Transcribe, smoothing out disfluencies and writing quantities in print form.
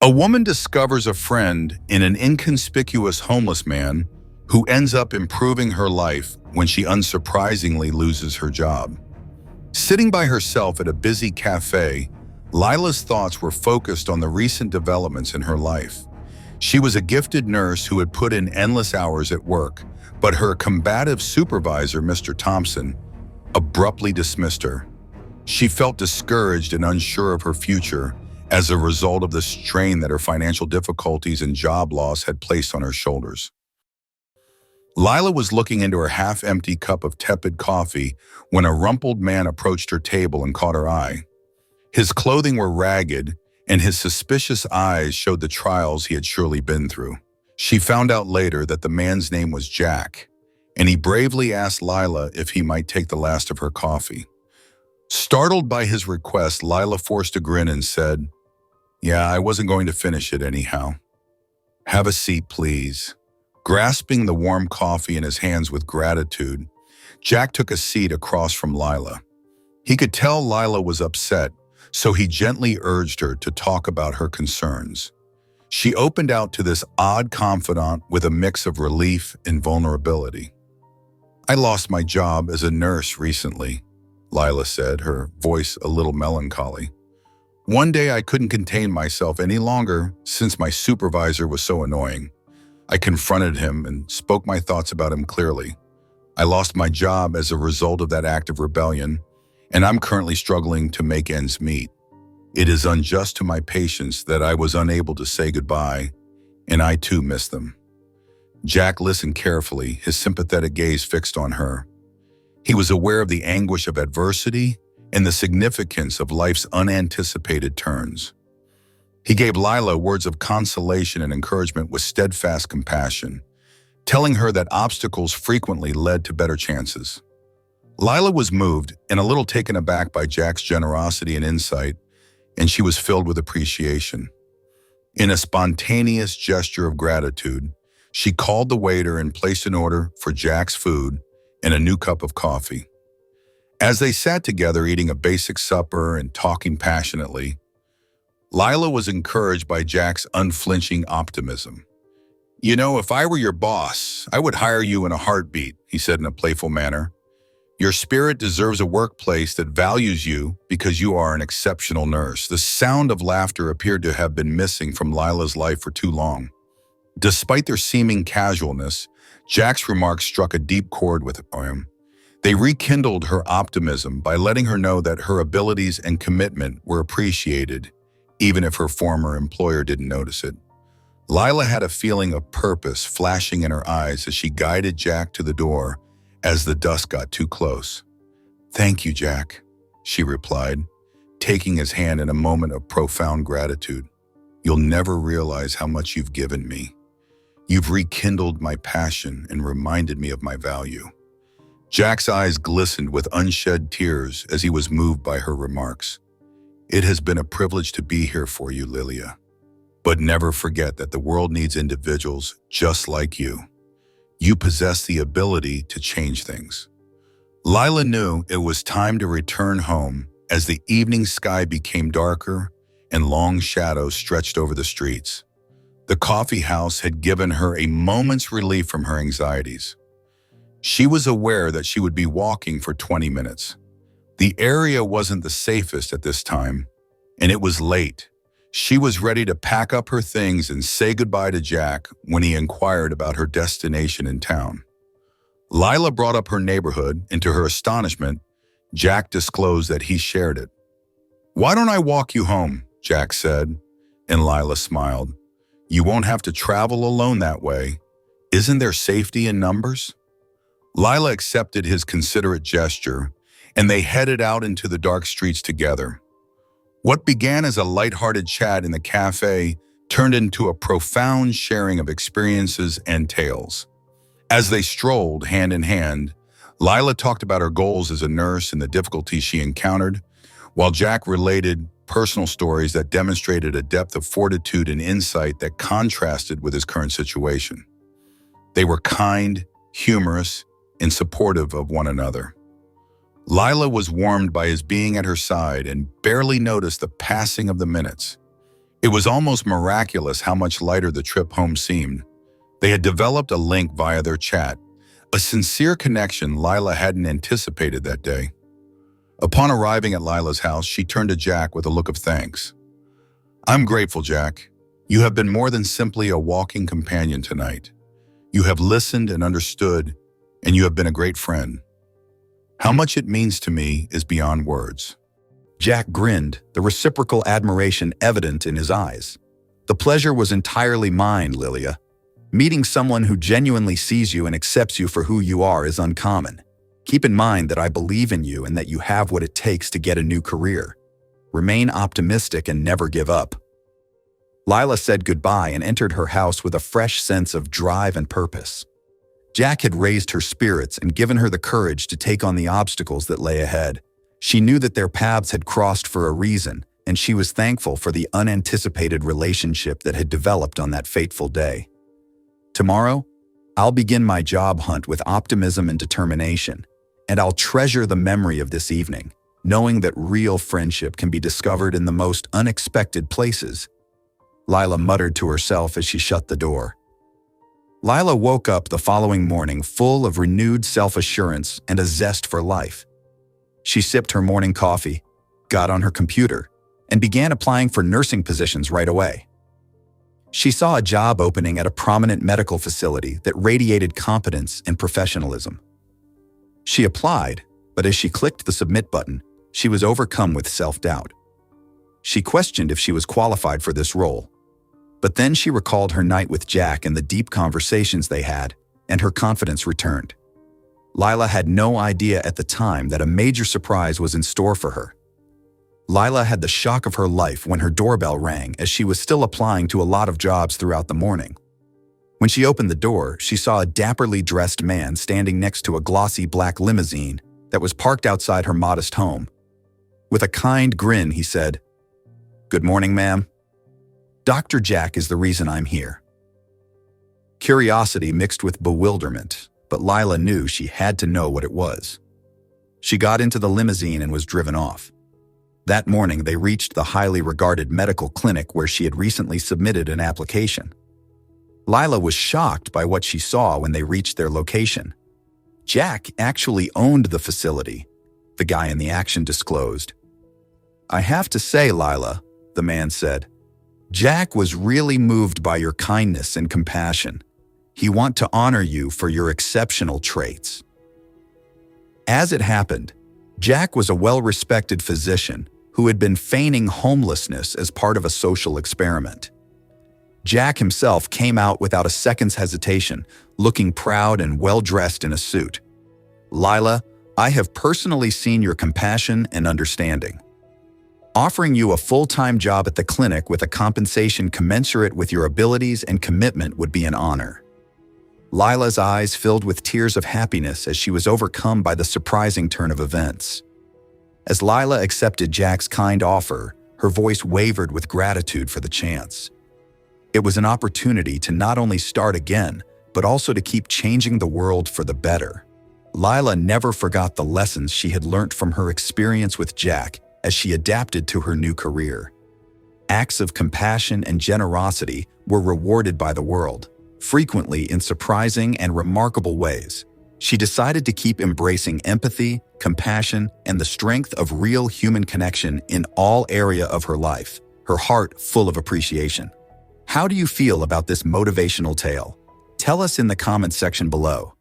A woman discovers a friend in an inconspicuous homeless man who ends up improving her life when she unsurprisingly loses her job. Sitting by herself at a busy cafe, Lila's thoughts were focused on the recent developments in her life. She was a gifted nurse who had put in endless hours at work, but her combative supervisor, Mr. Thompson, abruptly dismissed her. She felt discouraged and unsure of her future as a result of the strain that her financial difficulties and job loss had placed on her shoulders. Lila was looking into her half-empty cup of tepid coffee when a rumpled man approached her table and caught her eye. His clothing were ragged, and his suspicious eyes showed the trials he had surely been through. She found out later that the man's name was Jack, and he bravely asked Lila if he might take the last of her coffee. Startled by his request, Lila forced a grin and said, "Yeah, I wasn't going to finish it anyhow." "Have a seat, please." Grasping the warm coffee in his hands with gratitude, Jack took a seat across from Lila. He could tell Lila was upset, so he gently urged her to talk about her concerns. She opened out to this odd confidant with a mix of relief and vulnerability. "I lost my job as a nurse recently," Lila said, her voice a little melancholy. "One day I couldn't contain myself any longer since my supervisor was so annoying. I confronted him and spoke my thoughts about him clearly. I lost my job as a result of that act of rebellion, and I'm currently struggling to make ends meet. It is unjust to my patients that I was unable to say goodbye, and I too miss them." Jack listened carefully, his sympathetic gaze fixed on her. He was aware of the anguish of adversity and the significance of life's unanticipated turns. He gave Lila words of consolation and encouragement with steadfast compassion, telling her that obstacles frequently led to better chances. Lila was moved and a little taken aback by Jack's generosity and insight, and she was filled with appreciation. In a spontaneous gesture of gratitude, she called the waiter and placed an order for Jack's food and a new cup of coffee. As they sat together eating a basic supper and talking passionately, Lila was encouraged by Jack's unflinching optimism. "You know, if I were your boss, I would hire you in a heartbeat," he said in a playful manner. "Your spirit deserves a workplace that values you because you are an exceptional nurse." The sound of laughter appeared to have been missing from Lila's life for too long. Despite their seeming casualness, Jack's remarks struck a deep chord with him. They rekindled her optimism by letting her know that her abilities and commitment were appreciated, even if her former employer didn't notice it. Lila had a feeling of purpose flashing in her eyes as she guided Jack to the door as the dusk got too close. "Thank you, Jack," she replied, taking his hand in a moment of profound gratitude. "You'll never realize how much you've given me. You've rekindled my passion and reminded me of my value." Jack's eyes glistened with unshed tears as he was moved by her remarks. "It has been a privilege to be here for you, Lilia. But never forget that the world needs individuals just like you. You possess the ability to change things." Lila knew it was time to return home as the evening sky became darker and long shadows stretched over the streets. The coffee house had given her a moment's relief from her anxieties. She was aware that she would be walking for 20 minutes. The area wasn't the safest at this time, and it was late. She was ready to pack up her things and say goodbye to Jack when he inquired about her destination in town. Lila brought up her neighborhood, and to her astonishment, Jack disclosed that he shared it. "Why don't I walk you home?" Jack said, and Lila smiled. "You won't have to travel alone that way. Isn't there safety in numbers?" Lila accepted his considerate gesture, and they headed out into the dark streets together. What began as a lighthearted chat in the cafe turned into a profound sharing of experiences and tales. As they strolled hand in hand, Lila talked about her goals as a nurse and the difficulties she encountered, while Jack related personal stories that demonstrated a depth of fortitude and insight that contrasted with his current situation. They were kind, humorous, and supportive of one another. Lila was warmed by his being at her side and barely noticed the passing of the minutes. It was almost miraculous how much lighter the trip home seemed. They had developed a link via their chat, a sincere connection Lila hadn't anticipated that day. Upon arriving at Lila's house, she turned to Jack with a look of thanks. "I'm grateful, Jack. You have been more than simply a walking companion tonight. You have listened and understood, and you have been a great friend. How much it means to me is beyond words." Jack grinned, the reciprocal admiration evident in his eyes. "The pleasure was entirely mine, Lilia. Meeting someone who genuinely sees you and accepts you for who you are is uncommon. Keep in mind that I believe in you and that you have what it takes to get a new career. Remain optimistic and never give up." Lila said goodbye and entered her house with a fresh sense of drive and purpose. Jack had raised her spirits and given her the courage to take on the obstacles that lay ahead. She knew that their paths had crossed for a reason, and she was thankful for the unanticipated relationship that had developed on that fateful day. "Tomorrow, I'll begin my job hunt with optimism and determination, and I'll treasure the memory of this evening, knowing that real friendship can be discovered in the most unexpected places," Lila muttered to herself as she shut the door. Lila woke up the following morning full of renewed self-assurance and a zest for life. She sipped her morning coffee, got on her computer, and began applying for nursing positions right away. She saw a job opening at a prominent medical facility that radiated competence and professionalism. She applied, but as she clicked the submit button, she was overcome with self-doubt. She questioned if she was qualified for this role. But then she recalled her night with Jack and the deep conversations they had, and her confidence returned. Lila had no idea at the time that a major surprise was in store for her. Lila had the shock of her life when her doorbell rang as she was still applying to a lot of jobs throughout the morning. When she opened the door, she saw a dapperly dressed man standing next to a glossy black limousine that was parked outside her modest home. With a kind grin, he said, "Good morning, ma'am. Dr. Jack is the reason I'm here." Curiosity mixed with bewilderment, but Lila knew she had to know what it was. She got into the limousine and was driven off. That morning, they reached the highly regarded medical clinic where she had recently submitted an application. Lila was shocked by what she saw when they reached their location. Jack actually owned the facility, the guy in the action disclosed. "I have to say, Lila," the man said, "Jack was really moved by your kindness and compassion. He wants to honor you for your exceptional traits." As it happened, Jack was a well-respected physician who had been feigning homelessness as part of a social experiment. Jack himself came out without a second's hesitation, looking proud and well-dressed in a suit. "Lila, I have personally seen your compassion and understanding. Offering you a full-time job at the clinic with a compensation commensurate with your abilities and commitment would be an honor." Lila's eyes filled with tears of happiness as she was overcome by the surprising turn of events. As Lila accepted Jack's kind offer, her voice wavered with gratitude for the chance. It was an opportunity to not only start again, but also to keep changing the world for the better. Lila never forgot the lessons she had learned from her experience with Jack as she adapted to her new career. Acts of compassion and generosity were rewarded by the world, frequently in surprising and remarkable ways. She decided to keep embracing empathy, compassion, and the strength of real human connection in all areas of her life, her heart full of appreciation. How do you feel about this motivational tale? Tell us in the comments section below.